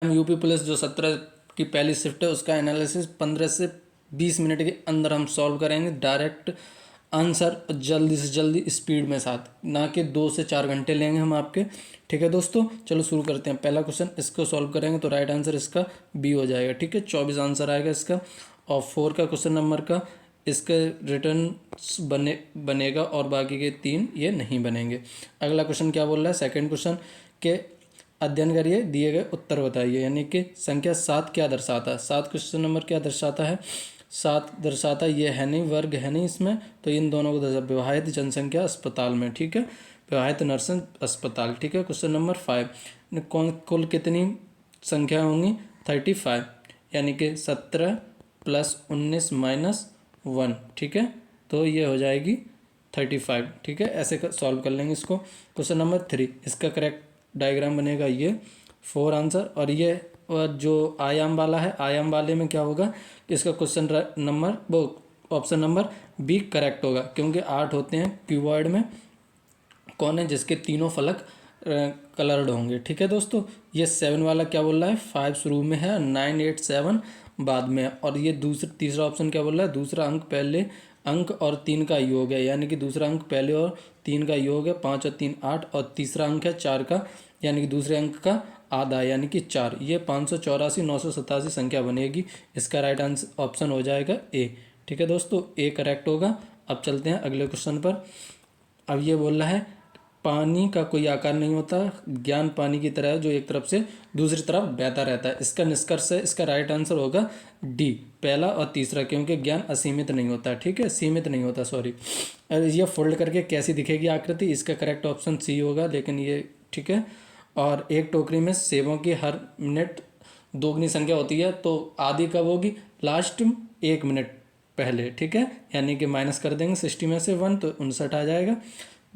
UP police जो 17 की पहली शिफ्ट है उसका एनालिसिस 15 से 20 मिनट के अंदर हम सॉल्व करेंगे। डायरेक्ट आंसर जल्दी से जल्दी स्पीड में साथ, ना कि 2 से 4 घंटे लेंगे हम आपके। ठीक है दोस्तों, चलो शुरू करते हैं। पहला क्वेश्चन, इसको सॉल्व करेंगे तो राइट आंसर इसका बी हो जाएगा। ठीक है, 24 आंसर आएगा इसका। और 4 का क्वेश्चन नंबर का इसके रिटर्न बनेगा और बाकी के 3 ये नहीं बनेंगे। अगला क्वेश्चन क्या बोल रहा है, सेकंड क्वेश्चन के अध्ययन करिए, दिए गए उत्तर बताइए। यानी कि संख्या 7 क्या दर्शाता है। 7 क्वेश्चन नंबर क्या दर्शाता है, 7 दर्शाता ये है नहीं, वर्ग है नहीं इसमें, तो इन दोनों को दर्शा विवाहित जनसंख्या अस्पताल में। ठीक है, विवाहित नर्सिंग अस्पताल। ठीक है, क्वेश्चन नंबर 5, कौन कुल कितनी संख्या होंगी 35, यानी कि 17 + 19 - 1। ठीक है, तो ये हो जाएगी 35। ठीक है, ऐसे सॉल्व कर लेंगे इसको। क्वेश्चन नंबर 3, इसका करेक्ट डायग्राम बनेगा ये 4 आंसर। और ये जो आयाम वाला है, आयाम वाले में क्या होगा, इसका क्वेश्चन नंबर वो ऑप्शन नंबर बी करेक्ट होगा, क्योंकि 8 होते हैं क्यूबॉइड में। कौन है, जिसके तीनों फलक कलर्ड होंगे। ठीक है दोस्तों, ये 7 वाला क्या बोल रहा है, 5 शुरू में है, 9, 8, 7 बाद में है। और ये तीसरा ऑप्शन क्या बोल रहा है, दूसरा अंक पहले अंक और 3 का योग है, यानी कि दूसरा अंक पहले और 3 का योग है, 5 और 3 8, और तीसरा अंक है 4 का, यानी कि दूसरे अंक का आधा यानी कि 4। ये 584 987 संख्या बनेगी। इसका राइट आंसर ऑप्शन हो जाएगा ए। ठीक है दोस्तों, ए करेक्ट होगा। अब चलते हैं अगले क्वेश्चन पर। अब ये बोल रहा है पानी का कोई आकार नहीं होता, ज्ञान पानी की तरह है जो एक तरफ से दूसरी तरफ बहता रहता है। इसका निष्कर्ष है, इसका राइट आंसर होगा डी, पहला और तीसरा, क्योंकि ज्ञान असीमित नहीं होता। ठीक है, सीमित नहीं होता, सॉरी। ये फोल्ड करके कैसी दिखेगी आकृति, इसका करेक्ट ऑप्शन सी होगा, लेकिन ये ठीक है। और एक टोकरी में सेबों की हर मिनट दोगुनी संख्या होती है, तो आधी कब होगी, लास्ट 1 मिनट पहले। ठीक है, यानी कि माइनस कर देंगे 60 में से 1, तो 59 आ जाएगा।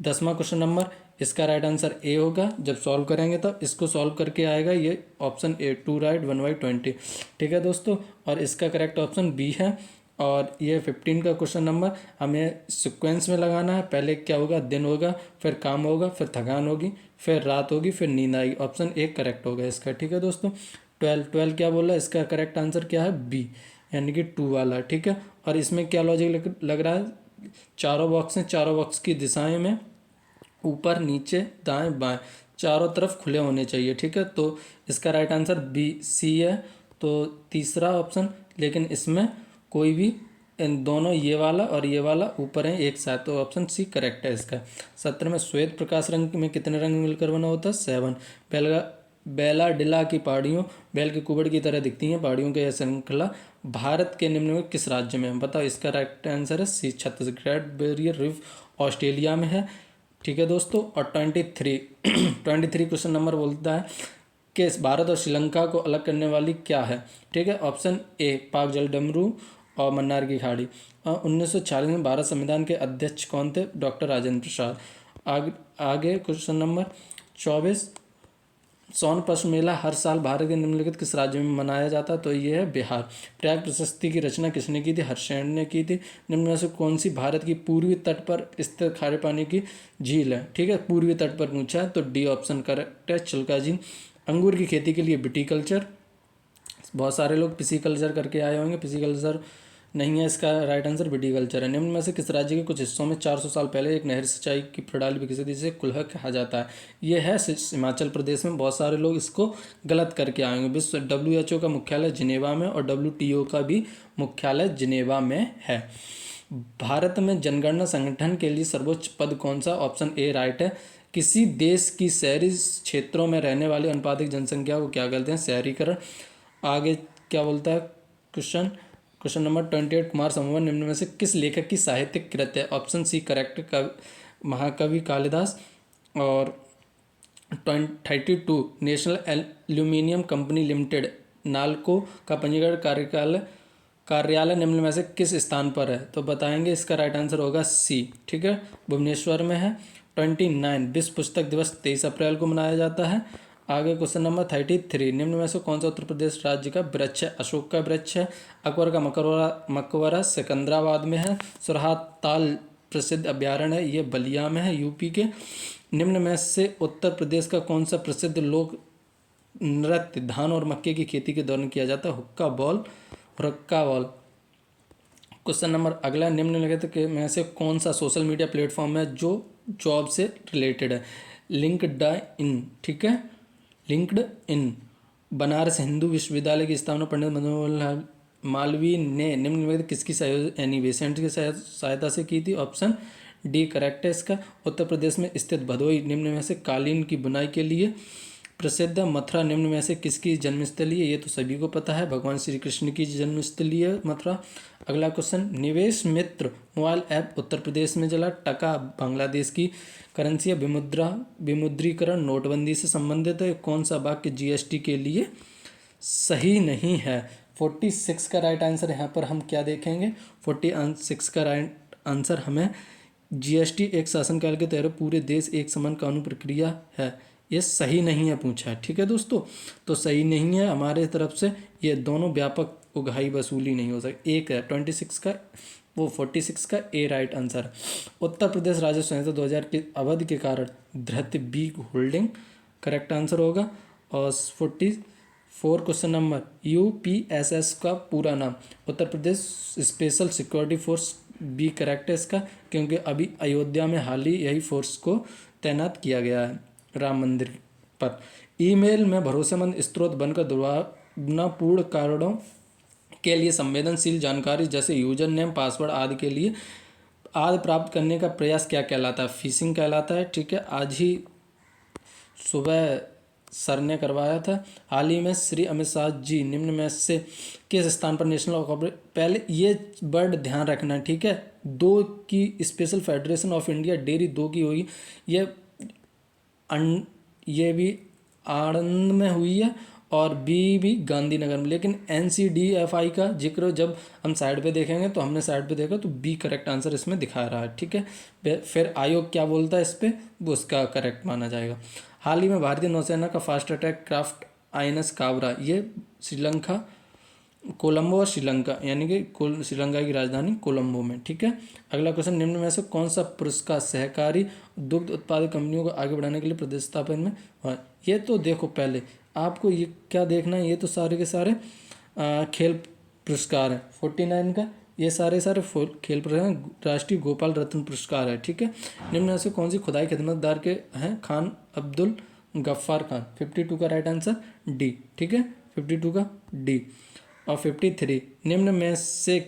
10वां क्वेश्चन नंबर, इसका राइट आंसर ए होगा। जब सॉल्व करेंगे तो इसको सॉल्व करके आएगा ये ऑप्शन ए, 2 राइट 1/20। ठीक है दोस्तों, और इसका करेक्ट ऑप्शन बी है। और ये 15 का क्वेश्चन नंबर हमें सिक्वेंस में लगाना है। पहले क्या होगा, दिन होगा, फिर काम होगा, फिर थकान होगी, फिर रात होगी, फिर नींद आएगी। ऑप्शन ए करेक्ट होगा इसका। ठीक है दोस्तों, 12 क्या बोला, इसका करेक्ट आंसर क्या है, बी, यानी कि 2 वाला। ठीक है, और इसमें क्या लॉजिक लग रहा है, चारों बॉक्स हैं, चारों बॉक्स की दिशाएं में ऊपर नीचे दाएं बाएं चारों तरफ खुले होने चाहिए। ठीक है, तो इसका राइट आंसर बी सी है, तो तीसरा ऑप्शन। लेकिन इसमें कोई भी, इन दोनों ये वाला और ये वाला ऊपर है एक साथ, तो ऑप्शन सी करेक्ट है इसका। 17 में श्वेत प्रकाश रंग में कितने रंग मिलकर बना होता है, 7। बेलाडिला की पहाड़ियों बैल के कुबड़ की तरह दिखती हैं। पहाड़ियों की यह श्रृंखला भारत के निम्न में किस राज्य में है, बताओ। इसका राइट आंसर है सी, छत्तीसगढ़। बैरियर रीफ ऑस्ट्रेलिया में है। ठीक है दोस्तों, और 23 क्वेश्चन नंबर बोलता है कि भारत और श्रीलंका को अलग करने वाली क्या है। ठीक है, ऑप्शन ए पाक जलडमरू और मन्नार की खाड़ी। 1946 में भारत संविधान के अध्यक्ष कौन थे, डॉक्टर राजेंद्र प्रसाद। आगे क्वेश्चन नंबर 24, सोनपश्च मेला हर साल भारत के निम्नलिखित किस राज्य में मनाया जाता है, तो ये है बिहार। प्रयाग प्रशस्ति की रचना किसने की थी, हर्षैन ने की थी। निम्न में से कौन सी भारत की पूर्वी तट पर स्थित खारे पानी की झील है। ठीक है, पूर्वी तट पर पूछा है, तो डी ऑप्शन करेक्ट है, चिल्का झील। अंगूर की खेती के लिए विटीकल्चर, बहुत सारे लोग पिसीकल्चर करके आए होंगे, पिसीकल्चर नहीं है इसका राइट आंसर, विटीकल्चर है। निम्न में से किस राज्य के कुछ हिस्सों में 400 साल पहले एक नहर सिंचाई की प्रणाली विकसित, जिसे कुल्ह कहा जाता है। ये है हिमाचल प्रदेश में। बहुत सारे लोग इसको गलत करके आएंगे। विश्व WHO का मुख्यालय जिनेवा में और WTO का भी मुख्यालय जिनेवा में है। भारत में जनगणना संगठन के लिए सर्वोच्च पद कौन सा, ऑप्शन ए राइट है। किसी देश की शहरी क्षेत्रों में रहने वाली अनुपातिक जनसंख्या को क्या कहते हैं, शहरीकरण। आगे क्या बोलता है क्वेश्चन नंबर 28, कुमार संभव निम्न में से किस लेखक की साहित्यिक कृत है, ऑप्शन सी करेक्ट, महाकवि कालिदास। और 32, national aluminium company limited NALCO का पंजीकरण कार्यालय निम्न में से किस स्थान पर है, तो बताएंगे। इसका राइट आंसर होगा सी। ठीक है, भुवनेश्वर में है। 29, विश्व पुस्तक दिवस 23 अप्रैल को मनाया जाता है। आगे क्वेश्चन नंबर 33, निम्न में से कौन सा उत्तर प्रदेश राज्य का वृक्ष है, अशोक का वृक्ष है। अकबर का मकबरा सिकंदराबाद में है। सुरहा ताल प्रसिद्ध अभ्यारण्य है, ये बलिया में है, यूपी के। निम्न में से उत्तर प्रदेश का कौन सा प्रसिद्ध लोक नृत्य धान और मक्के की खेती के दौरान किया जाता है? हुक्का बॉल, रक्का बॉल। क्वेश्चन नंबर अगला, निम्नलिखित के में से कौन सा सोशल मीडिया प्लेटफॉर्म है जो जॉब से रिलेटेड है? लिंक्ड इन, ठीक है, लिंक्ड इन। बनारस हिंदू विश्वविद्यालय की स्थापना पंडित मनोहर मालवीय ने निम्नलिखित किसकी यानी बेसेंट की सहायता से की थी? ऑप्शन डी करेक्ट है इसका। उत्तर प्रदेश में स्थित भदोई निम्न में से कालीन की बुनाई के लिए प्रसिद्ध। मथुरा निम्न में से किसकी जन्मस्थली है? ये तो सभी को पता है, भगवान श्री कृष्ण की जन्मस्थली है मथुरा। अगला क्वेश्चन, निवेश मित्र मोबाइल ऐप उत्तर प्रदेश में चला। टका बांग्लादेश की करेंसी है। विमुद्रीकरण नोटबंदी से संबंधित है। कौन सा वाक्य जीएसटी के लिए सही नहीं है? 46 का राइट आंसर यहाँ पर हम क्या देखेंगे? 46 का राइट आंसर हमें जीएसटी एक शासनकाल के तहत पूरे देश एक समान कानून प्रक्रिया है, ये सही नहीं है पूछा है। ठीक है दोस्तों, तो सही नहीं है हमारे तरफ से, ये दोनों व्यापक उगाही वसूली नहीं हो सकती। एक है 26 का, वो 46 का ए राइट आंसर। उत्तर प्रदेश राजस्व संहिता 2000 की अवधि के कारण धृत बी होल्डिंग करेक्ट आंसर होगा। और 44 क्वेश्चन नंबर, यूपीएसएस का पूरा नाम? Uttar Pradesh special security force, B correct है इसका, क्योंकि अभी अयोध्या में हाल ही यही फोर्स को तैनात किया गया है राम मंदिर पर। ईमेल में भरोसेमंद स्रोत बनकर दुर्भावनापूर्ण कारणों के लिए संवेदनशील जानकारी जैसे यूजर नेम, पासवर्ड आदि के लिए प्राप्त करने का प्रयास क्या कहलाता है? फिशिंग कहलाता है। ठीक है, आज ही सुबह सर ने करवाया था। हाल ही में श्री अमित शाह जी निम्न में से किस स्थान पर नेशनल कॉर्पोरेट, पहले ये वर्ड ध्यान रखना है, ठीक है, 2 की special federation of India dairy 2 की हुई, ये भी आणंद में हुई है और बी भी गांधीनगर में। लेकिन NCDFI का जिक्र जब हम साइड पे देखेंगे तो हमने साइड पे देखा तो बी करेक्ट आंसर इसमें दिखा रहा है। ठीक है, फिर आयोग क्या बोलता है इस पर, वो उसका करेक्ट माना जाएगा। हाल ही में भारतीय नौसेना का fast attack craft INS Kabra, ये श्रीलंका, कोलंबो और श्रीलंका, यानी कि श्रीलंका की राजधानी कोलंबो में। ठीक है, अगला क्वेश्चन, निम्न में से कौन सा पुरस्कार सहकारी दुग्ध उत्पादक कंपनियों को आगे बढ़ाने के लिए प्रतिस्थापन में हुआ? ये तो देखो, पहले आपको ये क्या देखना है, ये तो सारे के सारे खेल पुरस्कार हैं। 49 का ये सारे खेल पुरस्कार राष्ट्रीय गोपाल रत्न पुरस्कार है। ठीक है, निम्न में से कौन सी खुदाई खिदमतदार के हैं? खान अब्दुल गफ्फार खान। 52 का राइट आंसर डी। ठीक है, 52 का डी। और 53, निम्न में से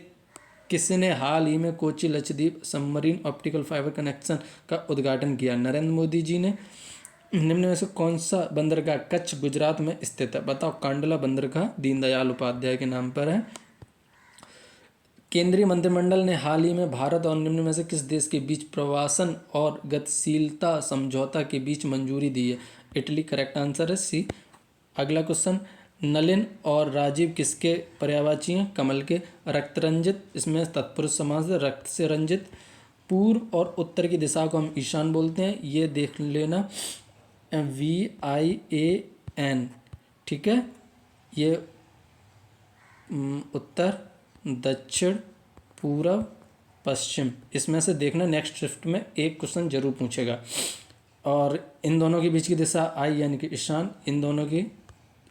किसने हाल ही में Kochi Lakshadweep submarine optical fibre connection का उद्घाटन किया? नरेंद्र मोदी जी ने। निम्न में से कौन सा बंदरगाह कच्छ गुजरात में स्थित है? बताओ। कांडला बंदरगाह दीनदयाल उपाध्याय के नाम पर है। केंद्रीय मंत्रिमंडल ने हाल ही में भारत और निम्न में से किस देश के बीच प्रवासन और गतिशीलता समझौता के बीच मंजूरी दी है? इटली करेक्ट आंसर है सी। अगला क्वेश्चन, नलिन और राजीव किसके पर्यायवाची हैं? कमल के। रक्तरंजित, इसमें तत्पुरुष समास है, रक्त से रंजित। पूर्व और उत्तर की दिशा को हम ईशान बोलते हैं, ये देख लेना, VIAN। ठीक है, ये उत्तर, दक्षिण, पूर्व, पश्चिम, इसमें से देखना नेक्स्ट शिफ्ट में एक क्वेश्चन जरूर पूछेगा। और इन दोनों के बीच की दिशा आई यानी कि ईशान, इन दोनों की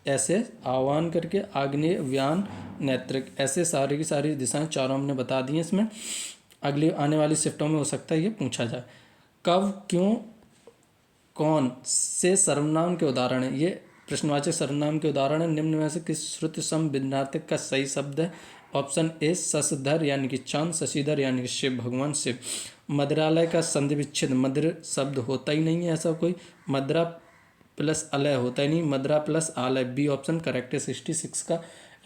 ऐसे आह्वान करके आग्नेय, व्यान, नैत्रिक, ऐसे सारी की सारी दिशाएं चारों हमने बता दी हैं। इसमें अगली आने वाली शिफ्टों में हो सकता है ये पूछा जाए। कब, क्यों, कौन से सर्वनाम के उदाहरण है? ये प्रश्नवाचक सर्वनाम के उदाहरण है। निम्न में से किस श्रुति सम विन्यार्थिक का सही शब्द है? ऑप्शन ए शशधर यानी कि चांद, शशिधर यानी कि शिव, भगवान शिव। मदिरालय का संधि विच्छेद, मदिर शब्द होता ही नहीं है ऐसा कोई, मदरा प्लस अलय होता ही नहीं, मदरा प्लस आलय, बी ऑप्शन करेक्ट है। 66 का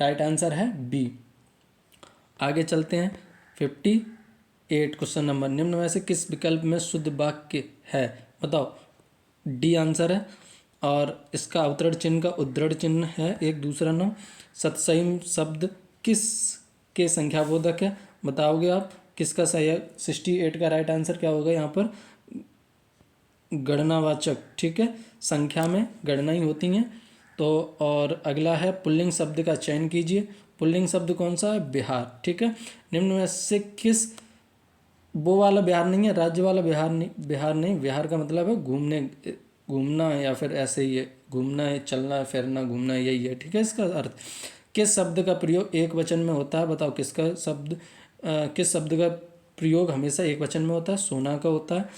राइट आंसर है बी। आगे चलते हैं 58 क्वेश्चन नंबर, निम्न में से किस विकल्प में शुद्ध वाक्य है? बताओ। डी आंसर है। और इसका अवतरण चिन्ह का उद्धरण चिन्ह है एक दूसरा नाम। सतसई शब्द किस के संख्याबोधक है? बताओगे आप किसका सही है? 68 का राइट आंसर क्या होगा यहाँ पर? गणनावाचक। ठीक है, संख्या में गणना ही होती हैं। तो और अगला है पुल्लिंग शब्द का चयन कीजिए। पुल्लिंग शब्द कौन सा है? बिहार। ठीक है, निम्न में से किस, वो वाला बिहार नहीं है, राज्य वाला बिहार नहीं, बिहार नहीं, बिहार का मतलब है घूमना या फिर ऐसे ही घूमना है, चलना है, फिरना, घूमना, यही है, ठीक है इसका अर्थ। किस शब्द का प्रयोग एक वचन में होता है, बताओ किसका शब्द किस शब्द का प्रयोग हमेशा एक वचन में होता है? सोना का होता है।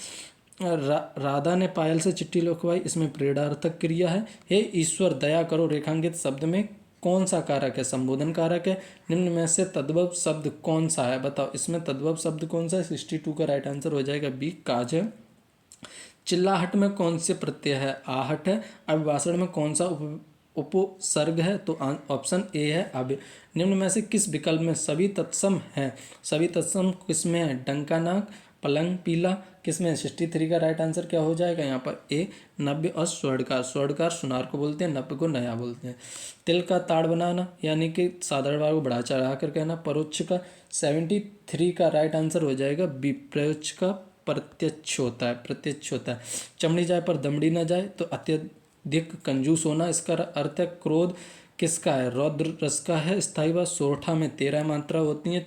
राधा ने पायल से चिट्ठी लिखवाई, इसमें प्रेरणार्थक क्रिया है। हे ईश्वर दया करो, रेखांकित शब्द में कौन सा कारक है? संबोधन कारक है। निम्न में से तद्भव शब्द कौन सा है? बताओ इसमें तद्भव शब्द कौन सा है? 62 का राइट आंसर हो जाएगा बी, काज है। चिल्लाहट में कौन से प्रत्यय है? आहट है। अभिभाषण में कौन सा उपसर्ग है? तो ऑप्शन ए है अभ्य। निम्न में से किस विकल्प में सभी तत्सम है? सभी तत्सम किस में है? डंका नाक, पलंग, पीला, किस में? 63 का राइट आंसर क्या हो जाएगा यहाँ पर? ए, नव्य और स्वर्णकार। स्वर्णकार सुनार को बोलते हैं, नव्य को नया बोलते हैं। तिल का ताड़ बनाना यानी कि साधारण बार को बढ़ा चढ़ा कर कहना। परोक्ष का 73 का राइट आंसर हो जाएगा बी, प्रयोच्च का प्रत्यक्ष होता है, प्रत्यक्ष होता है। चमड़ी जाए पर दमड़ी न जाए तो अत्यधिक कंजूस होना, इसका अर्थ है। क्रोध किसका है? रौद्र रस का है। स्थायी व सोरठा में 13 मात्रा होती हैं,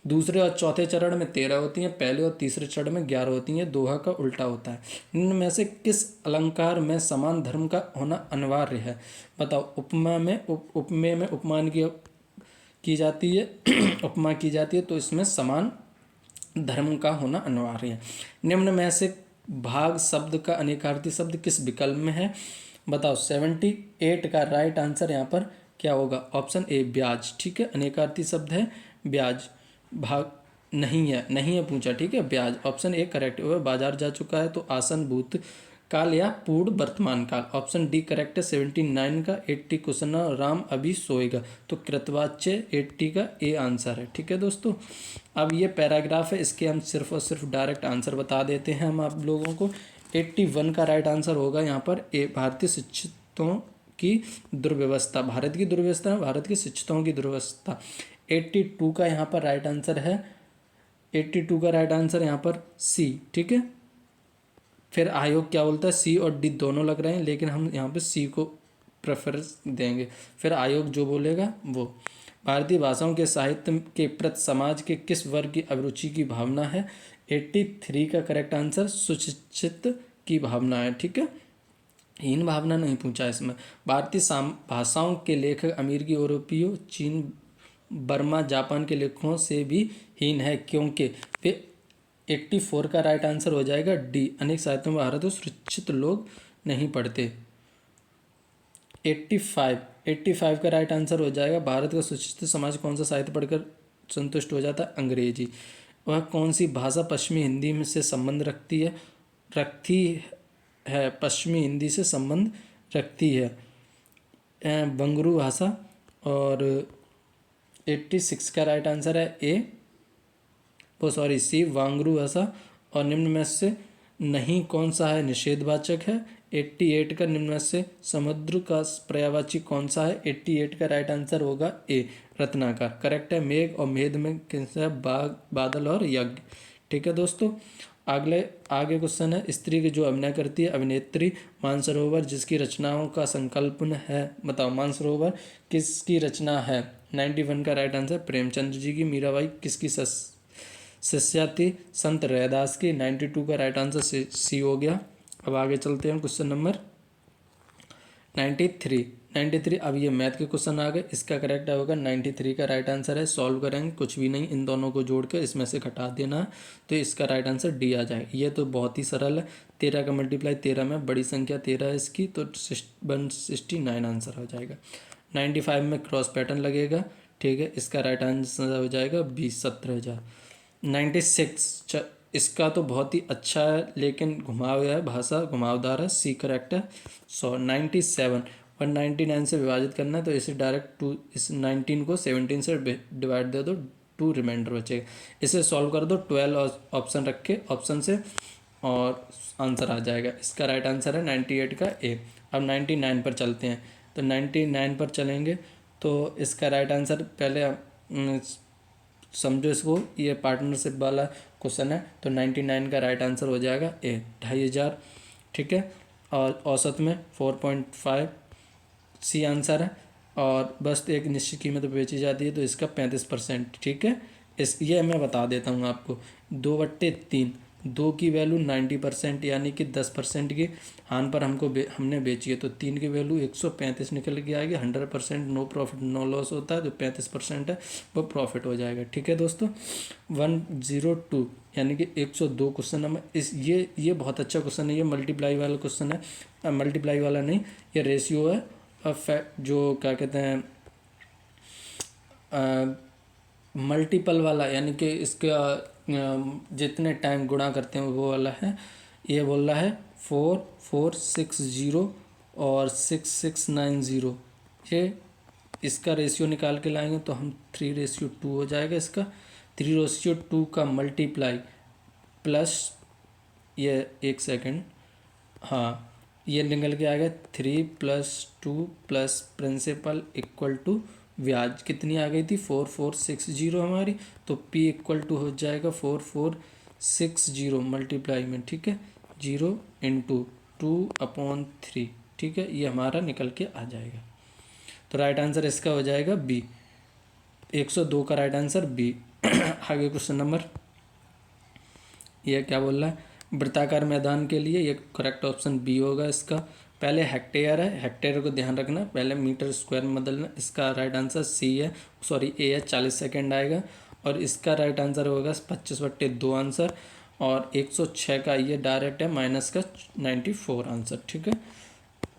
दूसरे और चौथे चरण में 13 होती हैं, पहले और तीसरे चरण में 11 होती हैं, दोहा का उल्टा होता है। इनमें में से किस अलंकार में समान धर्म का होना अनिवार्य है? बताओ। उपमा में उपमेय में उपमान की जाती है उपमा की जाती है, तो इसमें समान धर्म का होना अनिवार्य है। निम्न में से भाग शब्द का अनेकार्थी शब्द किस विकल्प में है? बताओ। 78 का राइट आंसर यहाँ पर क्या होगा? ऑप्शन ए, ब्याज, ठीक है। अनेकार्थी शब्द है ब्याज, भाग नहीं है, नहीं है पूछा, ठीक है। ब्याज ऑप्शन ए करेक्ट। वह बाजार जा चुका है तो आसन भूत काल या पूर्ण वर्तमान काल। ऑप्शन डी करेक्ट है। 79 का 80 क्वेश्चन, राम अभी सोएगा, तो कृतवाच्य 80 का ए आंसर है, ठीक है दोस्तों। अब ये पैराग्राफ है, इसके हम सिर्फ और सिर्फ डायरेक्ट आंसर बता देते हैं हम आप लोगों को। 81 का राइट आंसर होगा यहाँ पर ए, भारतीय शिक्षितों की दुर्व्यवस्था। भारत की दुर्व्यवस्था, भारत के शिक्षितों की दुर्व्यवस्था। 82 का यहाँ पर राइट आंसर है, 82 का राइट आंसर यहाँ पर सी, ठीक है। फिर आयोग क्या बोलता है? सी और डी दोनों लग रहे हैं, लेकिन हम यहाँ पे सी को प्रेफरेंस देंगे। फिर आयोग जो बोलेगा वो। भारतीय भाषाओं के साहित्य के प्रति समाज के किस वर्ग की अभिरुचि की भावना है? 83 का करेक्ट आंसर सुशिक्षित की भावना है, ठीक है। हीन भावना नहीं पूछा इसमें। भारतीय भाषाओं के लेखक अमेरिकी, यूरोपीय, चीन, बर्मा, जापान के लेखकों से भी हीन है, क्योंकि वे 84 का राइट आंसर हो जाएगा डी, अनेक साहित्यों में भारत सुशिक्षित लोग नहीं पढ़ते। 85 का राइट आंसर हो जाएगा, भारत का सुशिक्षित समाज कौन सा साहित्य पढ़कर संतुष्ट हो जाता है? अंग्रेजी। वह कौन सी भाषा पश्चिमी हिंदी में से संबंध रखती है? पश्चिमी हिंदी से संबंध रखती है बंगरू भाषा। और 86 का राइट आंसर है ए, सी, वांगरू भाषा। और निम्न में से नहीं कौन सा है? निषेधवाचक है। 88 का निम्न में से समुद्र का पर्यायवाची कौन सा है? 88 का राइट आंसर होगा ए, रत्नाकर, करेक्ट है। मेघ और मेद में कैसा है? बादल और यज्ञ, ठीक है दोस्तों। आगे क्वेश्चन है, स्त्री की जो अभिनय करती है अभिनेत्री। मानसरोवर जिसकी रचनाओं का संकल्पन है? बताओ मानसरोवर किसकी रचना है? 91 का राइट आंसर प्रेमचंद्र जी की। मीराबाई किसकी शिष्या थी? संत रैदास की। 92 का राइट आंसर सी हो गया। अब आगे चलते हैं क्वेश्चन नंबर 93। अब ये मैथ के क्वेश्चन आ गए, इसका करेक्ट होगा 93 का राइट आंसर है। सॉल्व करेंगे, कुछ भी नहीं, इन दोनों को जोड़ के इसमें से घटा देना है, तो इसका राइट आंसर डी आ जाएगा। ये तो बहुत ही सरल है। 13 का मल्टीप्लाई 13 में, बड़ी संख्या 13 है इसकी, तो 169 आंसर हो जाएगा। 95 में क्रॉस पैटर्न लगेगा, ठीक है। इसका राइट आंसर हो जाएगा 20, 17,000। 96 इसका तो बहुत ही अच्छा है, लेकिन घुमाव है, भाषा घुमावदार है, सी करेक्ट है। 97 199 से विभाजित करना है, तो इसे डायरेक्ट 2, इस 19 को 17 से डिवाइड दे दो, 2 रिमाइंडर बचेगा। इसे सॉल्व कर दो 12 ऑप्शन रख के, ऑप्शन से, और आंसर आ जाएगा। इसका राइट आंसर है 98 का ए। अब 99 पर चलते हैं, तो 99 पर चलेंगे तो इसका राइट आंसर पहले समझो इसको, ये पार्टनरशिप वाला क्वेश्चन है, तो 99 का राइट आंसर हो जाएगा ए, 2500, ठीक है। और औसत में 4.5 सी आंसर है। और बस एक निश्चित कीमत पर बेची जाती है, तो इसका 35%, ठीक है। ये मैं बता देता हूँ आपको, 2/3 2 की वैल्यू 90% यानी कि 10% की हान पर हमने बेची है, तो 3 की वैल्यू 135 निकल के आएगी। 100% नो प्रॉफिट नो लॉस होता है, जो 35% है वो प्रॉफिट हो जाएगा। ठीक है दोस्तों, 102 यानी कि 102 क्वेश्चन नंबर इस ये बहुत अच्छा क्वेश्चन है। ये मल्टीप्लाई वाला क्वेश्चन है, मल्टीप्लाई वाला नहीं, ये रेशियो है। जो क्या कहते हैं मल्टीपल वाला, यानी कि इसका जितने टाइम गुणा करते हैं वो वाला है। ये बोल रहा है 4460 और 6690, ये इसका रेशियो निकाल के लाएंगे तो हम 3:2 हो जाएगा इसका। 3:2 का मल्टीप्लाई प्लस ये 1 सेकेंड, हाँ ये निकल के आएगा 3+2 प्लस प्रिंसिपल इक्वल टू ब्याज। कितनी आ गई थी 4460 हमारी, तो P इक्वल टू हो जाएगा 4460 मल्टीप्लाई में, ठीक है 0 इंटू 2/3, ठीक है ये हमारा निकल के आ जाएगा। तो राइट आंसर इसका हो जाएगा B, 102 का राइट आंसर B। आगे क्वेश्चन नंबर, ये क्या बोल रहा है, वृत्ताकार मैदान के लिए ये करेक्ट ऑप्शन बी होगा इसका। पहले हेक्टेयर है, हेक्टेयर को ध्यान रखना, पहले मीटर स्क्वायर में बदलना। इसका राइट आंसर सी है, सॉरी ए है, 40 सेकेंड आएगा। और इसका राइट आंसर होगा 25/2 आंसर। और 106 का ये डायरेक्ट है, माइनस का 94 आंसर। ठीक है,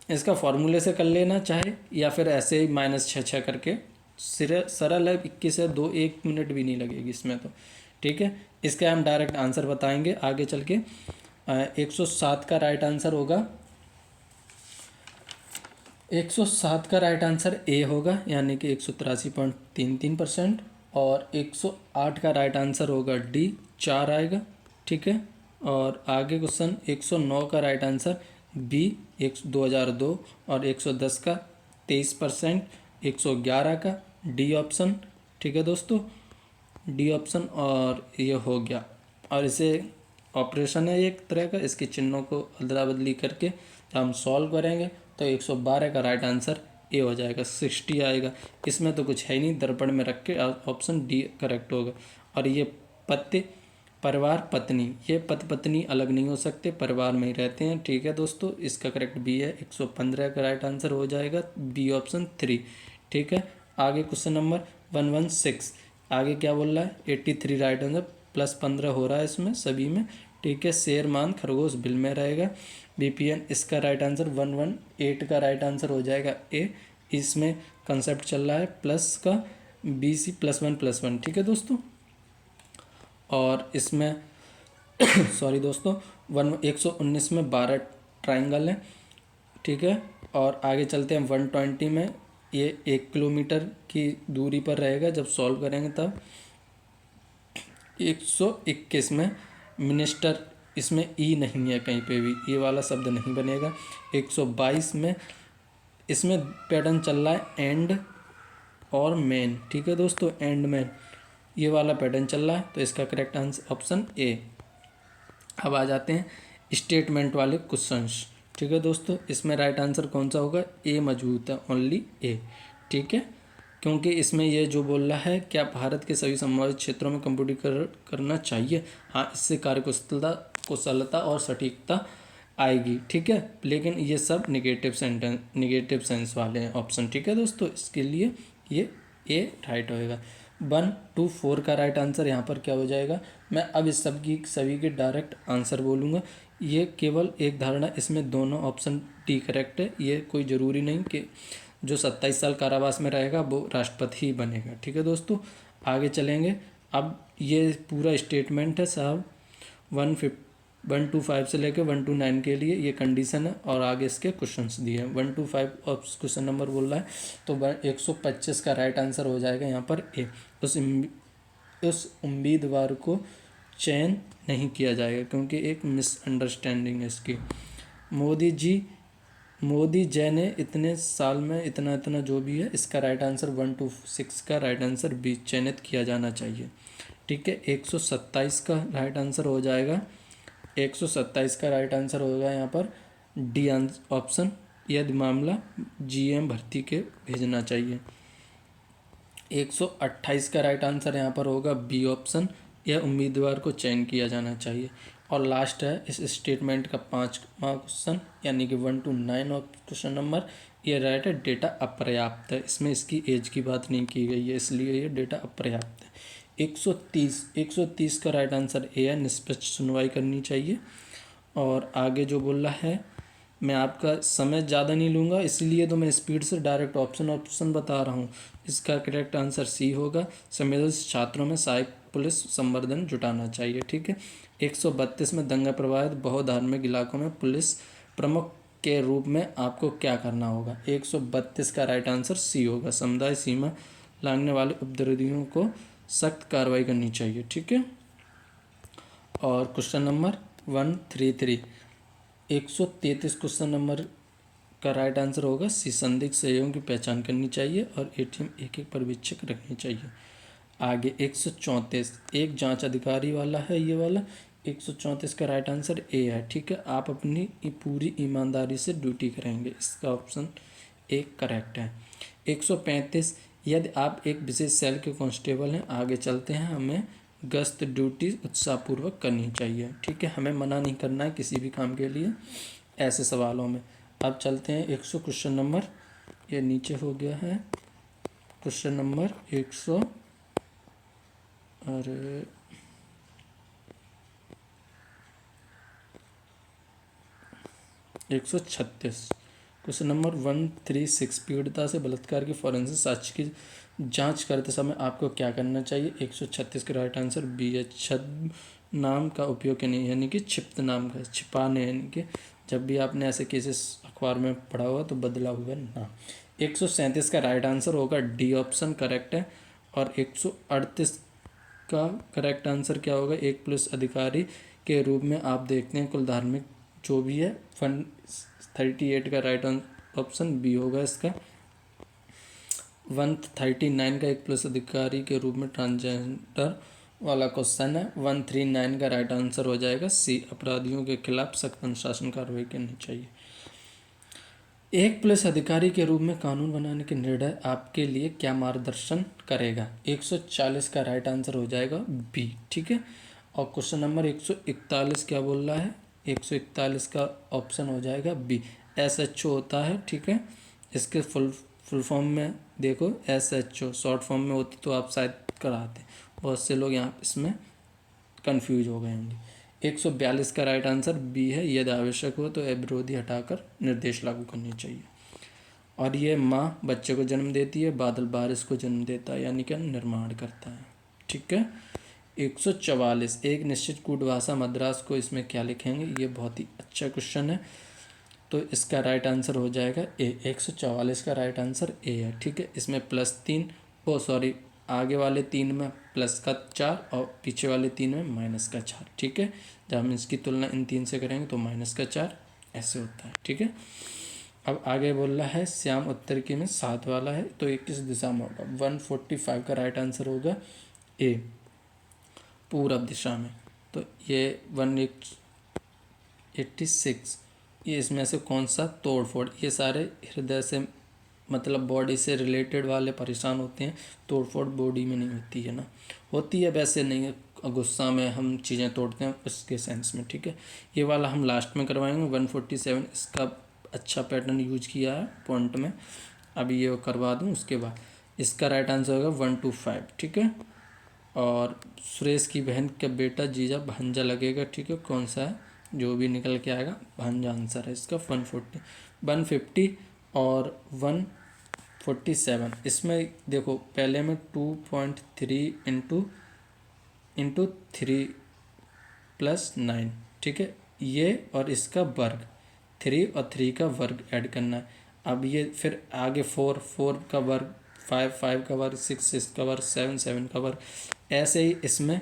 इसका फॉर्मूले से कर लेना चाहे या फिर ऐसे ही -6 करके, सरल है, 21 है, 1 मिनट भी नहीं लगेगी इसमें तो। ठीक है, इसका हम डायरेक्ट आंसर बताएंगे आगे चल के। 107 का राइट आंसर होगा, 107 का राइट आंसर ए होगा, यानी कि 183.33%। और 108 का राइट आंसर होगा डी, 4 आएगा। ठीक है, और आगे क्वेश्चन 109 का राइट आंसर बी, 2002। और 110 का 23%, 111 का डी ऑप्शन। ठीक है दोस्तों, डी ऑप्शन, और ये हो गया। और इसे ऑपरेशन है एक तरह का, इसके चिन्हों को अदला बदली करके जब हम सॉल्व करेंगे तो 112 का राइट आंसर ए हो जाएगा, 60 आएगा। इसमें तो कुछ है ही नहीं, दर्पण में रख के ऑप्शन डी करेक्ट होगा। और ये पति, परिवार, पत्नी, ये पति पत्नी अलग नहीं हो सकते, परिवार में ही रहते हैं। ठीक है दोस्तों, इसका करेक्ट बी है, 115 का राइट आंसर हो जाएगा बी ऑप्शन 3। ठीक है, आगे क्वेश्चन नंबर 116, आगे क्या बोल रहा है, 83 राइट आंसर, +15 हो रहा है इसमें सभी में। ठीक है, शेर मान खरगोश बिल में रहेगा, बीपीएन। इसका राइट आंसर 118 का राइट आंसर हो जाएगा ए। इसमें कंसेप्ट चल रहा है प्लस का, BC +1+1। ठीक है दोस्तों, और इसमें सॉरी दोस्तों, 119 में 12 ट्राइंगल हैं। ठीक है, और आगे चलते हैं 120 में, ये 1 किलोमीटर की दूरी पर रहेगा जब सॉल्व करेंगे तब। 121 में मिनिस्टर, इसमें ई नहीं है कहीं पे भी, ये वाला शब्द नहीं बनेगा। 122 में इसमें पैटर्न चल रहा है एंड और मैन। ठीक है दोस्तों, एंड मैन, ये वाला पैटर्न चल रहा है, तो इसका करेक्ट आंसर ऑप्शन ए। अब आ जाते हैं स्टेटमेंट वाले क्वेश्चंस। ठीक है दोस्तों, इसमें राइट आंसर कौन सा होगा, ए मजबूत है, ओनली ए। ठीक है, क्योंकि इसमें ये जो बोल रहा है, क्या भारत के सभी संभावित क्षेत्रों में कंप्यूटरीकरण करना चाहिए। हाँ, इससे कुशलता और सटीकता आएगी। ठीक है, लेकिन ये सब निगेटिव सेंस वाले हैं ऑप्शन। ठीक है दोस्तों, इसके लिए ये ए राइट होएगा। 1 2 4 का राइट आंसर यहाँ पर क्या हो जाएगा, मैं अब इस सभी के डायरेक्ट आंसर बोलूँगा। ये केवल एक धारणा, इसमें दोनों ऑप्शन डी करेक्ट है। ये कोई ज़रूरी नहीं कि जो 27 साल कारावास में रहेगा वो राष्ट्रपति ही बनेगा। ठीक है दोस्तों, आगे चलेंगे। अब ये पूरा स्टेटमेंट है साहब, 125 से लेकर 129 के लिए ये कंडीशन है, और आगे इसके क्वेश्चंस दिए हैं। 125 और क्वेश्चन नंबर बोल रहा है, तो 125 का राइट आंसर हो जाएगा यहाँ पर ए। उस उम्मीदवार को चयन नहीं किया जाएगा, क्योंकि एक मिसअंडरस्टैंडिंग है इसकी। मोदी जय ने इतने साल में इतना इतना जो भी है, इसका राइट आंसर 126 का राइट आंसर बी, चयनित किया जाना चाहिए। ठीक है, 127 का राइट आंसर हो जाएगा, 127 का राइट आंसर होगा यहाँ पर डी ऑप्शन, यदि मामला GM भर्ती के भेजना चाहिए। 128 का राइट आंसर यहाँ पर होगा बी ऑप्शन, यह उम्मीदवार को चयन किया जाना चाहिए। और लास्ट है इस स्टेटमेंट का 5वां क्वेश्चन, यानी कि 1 to 9 और क्वेश्चन नंबर। ये राइट है, डेटा अपर्याप्त है। इसमें इसकी एज की बात नहीं की गई है, इसलिए ये डेटा अपर्याप्त है। 130 का राइट आंसर ए है, निष्पक्ष सुनवाई करनी चाहिए। और आगे जो बोल रहा है, मैं आपका समय ज़्यादा नहीं लूँगा, इसलिए तो मैं स्पीड से डायरेक्ट ऑप्शन बता रहा हूँ। इसका करेक्ट आंसर सी होगा। संवेदनशील छात्रों में सहायक पुलिस संवर्धन जुटाना चाहिए, ठीक है। 132 में दंगा प्रभावित बहुधार्मिक इलाकों में पुलिस प्रमुख के रूप में आपको क्या करना होगा। 132 का राइट आंसर सी होगा। समुदाय सीमा लांघने वाले उपद्रवियों को सख्त कार्रवाई करनी चाहिए, ठीक है। और क्वेश्चन नंबर 133, 133 क्वेश्चन नंबर का राइट आंसर होगा सी। संदिग्ध सहयोगियों की पहचान करनी चाहिए और एटीएम एक पर्यवेक्षक रखनी चाहिए। आगे 134 एक जांच अधिकारी वाला है ये वाला। 134 का राइट आंसर ए है, ठीक है। आप अपनी पूरी ईमानदारी से ड्यूटी करेंगे, इसका ऑप्शन ए करेक्ट है। 135 यदि आप एक विशेष सेल के कांस्टेबल हैं, आगे चलते हैं, हमें गश्त ड्यूटी उत्साहपूर्वक करनी चाहिए, ठीक है। हमें मना नहीं करना है किसी भी काम के लिए ऐसे सवालों में। अब चलते हैं 100 क्वेश्चन नंबर, ये नीचे हो गया है क्वेश्चन नंबर 100 और 136 क्वेश्चन नंबर 136 पीड़िता से बलात्कार के फॉरेंसिक साक्ष्य की जांच करते समय आपको क्या करना चाहिए। 136 का राइट आंसर बी है। छद्म नाम का उपयोग नहीं, यानी कि क्षिप्त नाम का छिपाने, यानी कि जब भी आपने ऐसे केसेस अखबार में पढ़ा हुआ तो बदला हुआ ना। 137 का राइट आंसर होगा डी ऑप्शन करेक्ट है। और 138 का करेक्ट आंसर क्या होगा। एक पुलिस अधिकारी के रूप में आप देखते हैं कुल धार्मिक जो भी है। 138 का राइट ऑप्शन बी होगा इसका। 139 का एक पुलिस अधिकारी के रूप में ट्रांसजेंडर वाला क्वेश्चन है। 139 का राइट आंसर हो जाएगा सी। अपराधियों के खिलाफ सख्त अनुशासन कार्रवाई करनी चाहिए। एक पुलिस अधिकारी के रूप में कानून बनाने के निर्णय आपके लिए क्या मार्गदर्शन करेगा। 140 का राइट आंसर हो जाएगा बी, ठीक है। और क्वेश्चन नंबर 141 क्या बोल रहा है। 141 का ऑप्शन हो जाएगा बी, SHO होता है, ठीक है। इसके फुल फॉर्म में देखो SHO, शॉर्ट फॉर्म में होती तो आप शायद कराते। बहुत से लोग यहाँ इसमें कंफ्यूज हो गए होंगे। 142 का राइट आंसर बी है। यदि आवश्यक हो तो विरोधी हटाकर निर्देश लागू करने चाहिए। और ये माँ बच्चे को जन्म देती है, बादल बारिश को जन्म देता है, यानी कि निर्माण करता है, ठीक है। 144 एक निश्चित कूट भाषा मद्रास को इसमें क्या लिखेंगे। ये बहुत ही अच्छा क्वेश्चन है, तो इसका राइट आंसर हो जाएगा ए। 144 का राइट आंसर ए है, ठीक है। इसमें +3 आगे वाले 3 में +4 और पीछे वाले 3 में -4, ठीक है। जब हम इसकी तुलना इन 3 से करेंगे तो -4 ऐसे होता है, ठीक है। अब आगे बोल रहा है श्याम उत्तर की में 7 वाला है, तो ये किस दिशा में होगा। 145 का राइट आंसर होगा ए, पूरब दिशा में। तो ये 186 ये इसमें से कौन सा तोड़फोड़। ये सारे हृदय से मतलब बॉडी से रिलेटेड वाले परेशान होते हैं। तोड़फोड़ बॉडी में नहीं होती है ना, होती है वैसे नहीं है, गुस्सा में हम चीज़ें तोड़ते हैं उसके सेंस में, ठीक है। ये वाला हम लास्ट में करवाएंगे। 147 इसका अच्छा पैटर्न यूज किया है पॉइंट में, अभी ये करवा दूँ उसके बाद। इसका राइट आंसर होगा 125, ठीक है। और सुरेश की बहन का बेटा जीजा भांजा लगेगा, ठीक है। कौन सा है जो भी निकल के आएगा भांजा आंसर है इसका। 150 और 147 इसमें देखो पहले में 2.3 इंटू 3 + 9, ठीक है। ये और इसका वर्ग 3 और 3 का वर्ग ऐड करना है। अब ये फिर आगे 4 का वर्ग, 5 का वर्ग, 6 का वर्ग, 7 का वर्ग, ऐसे ही इसमें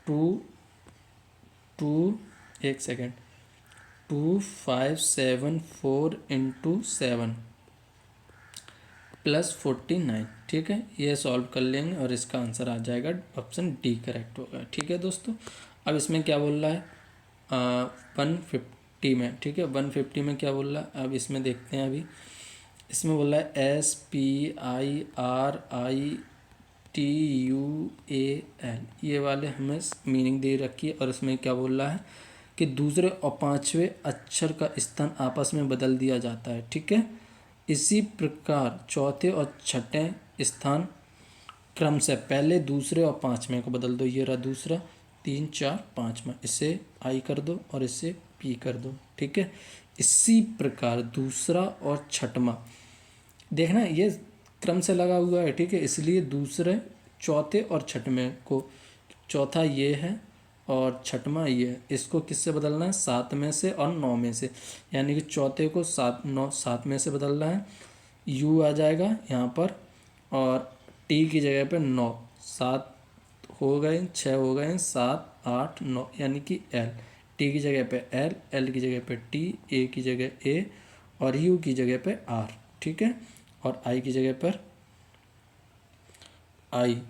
2574 इंटू 7 +49, ठीक है। ये सॉल्व कर लेंगे और इसका आंसर आ जाएगा ऑप्शन डी करेक्ट होगा, ठीक है दोस्तों। अब इसमें क्या बोल रहा है 150 में, ठीक है। 150 में क्या बोल रहा है अब इसमें देखते हैं। अभी इसमें बोल रहा है SPIRI TUAL, ये वाले हमें मीनिंग दे रखी है। और इसमें क्या बोल रहा है कि दूसरे और पांचवें अक्षर का स्थान आपस में बदल दिया जाता है। ठीक है, इसी प्रकार चौथे और छठे स्थान क्रम से पहले, दूसरे और पांचवें को बदल दो। ये रहा दूसरा, 3 4 5वां, इसे आई कर दो और इसे पी कर दो। ठीक है, इसी प्रकार दूसरा और छठवां, देखना ये क्रम से लगा हुआ है। ठीक है, इसलिए दूसरे, चौथे और छठवें को, चौथा ये है और छठवां ये है, इसको किससे बदलना है? 7 में से और 9 में से। यानी कि चौथे को 7 में से बदलना है, यू आ जाएगा यहाँ पर, और टी की जगह पे 9, 7 हो गए, 6 हो गए, 7 8 9, यानी कि एल। टी की जगह पे एल, एल की जगह पे टी, ए की जगह ए और यू की जगह पे आर। ठीक है, और आई की जगह पर आई,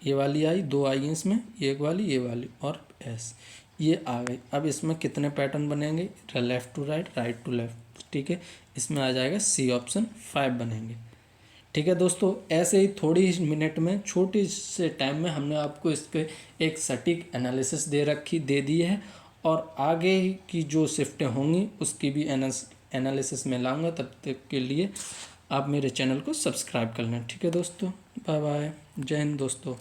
ये वाली आई, 2 आई हैं इसमें, एक वाली ये वाली, और एस, ये आ गई। अब इसमें कितने पैटर्न बनेंगे? Left to right, right to left. ठीक है, इसमें आ जाएगा सी ऑप्शन, 5 बनेंगे। ठीक है दोस्तों, ऐसे ही थोड़ी ही मिनट में, छोटे से टाइम में हमने आपको इस पे एक सटीक एनालिसिस दे दी है। और आगे की जो शिफ्टें होंगी उसकी भी एनालिसिस में लाऊंगा। तब तक के लिए आप मेरे चैनल को सब्सक्राइब कर लें। ठीक है दोस्तों, बाय बाय, जय हिंद दोस्तों।